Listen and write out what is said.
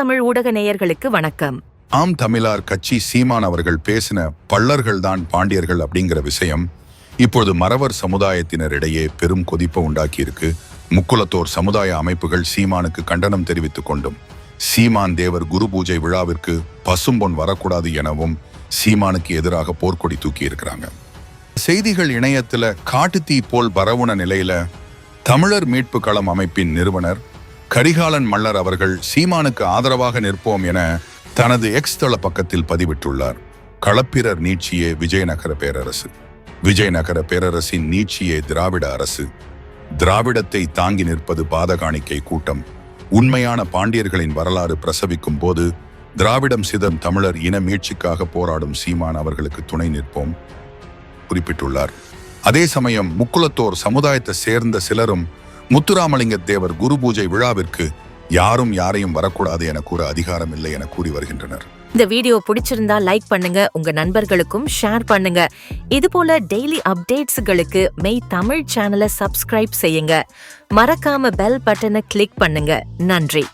தமிழ் ஊடக நேயர்களுக்கு வணக்கம். ஆம் தமிழார் கட்சி சீமான் அவர்கள் பேசின பள்ளர்கள் தான் பாண்டியர்கள் அப்படிங்கிற விஷயம் இப்பொழுது மறவர் சமுதாயத்தினரிடையே பெரும் கொதிப்பை உண்டாக்கியிருக்கு. முக்குலத்தோர் சமுதாய அமைப்புகள் சீமானுக்கு கண்டனம் தெரிவித்துக் கொண்டும் சீமான் தேவர் குரு பூஜை விழாவிற்கு பசும்பொன் வரக்கூடாது எனவும் சீமானுக்கு எதிராக போர்க்கொடி தூக்கி இருக்கிறாங்க. செய்திகள் இணையத்துல காட்டுத்தீ போல் பரவுன நிலையில தமிழர் மீட்பு களம் அமைப்பின் நிறுவனர் கரிகாலன் மல்லர் அவர்கள் சீமானுக்கு ஆதரவாக நிற்போம் என தனது எக்ஸ் தள பக்கத்தில் பதிவிட்டுள்ளார். களப்பிரர் நீட்சியே விஜயநகர பேரரசு, விஜயநகர பேரரசின் நீட்சியே திராவிட அரசு, திராவிடத்தை தாங்கி நிற்பது பாதகாணிக்கை கூட்டம், உண்மையான பாண்டியர்களின் வரலாறு பிரசவிக்கும் போது திராவிடம் சிதம் தமிழர் இன மீட்சிக்காக போராடும் சீமான் அவர்களுக்கு துணை நிற்போம் குறிப்பிட்டுள்ளார். அதே சமயம் முக்குலத்தோர் சமுதாயத்தை சேர்ந்த சிலரும் முத்துராமலிங்க தேவர் குரு பூஜை விழாவிற்கு யாரும் யாரையும் வரக்கூடாது என கூற அதிகாரம் இல்லை என கூறி வருகின்றனர். இந்த வீடியோ பிடிச்சிருந்தா லைக் பண்ணுங்க, உங்க நண்பர்களுக்கும் ஷேர் பண்ணுங்க. இது போல டெய்லி அப்டேட்ஸ்களுக்கு மெய் தமிழ் சேனலை சப்ஸ்கிரைப் செய்யுங்க. மறக்காம பெல் பட்டனை கிளிக் பண்ணுங்க. நன்றி.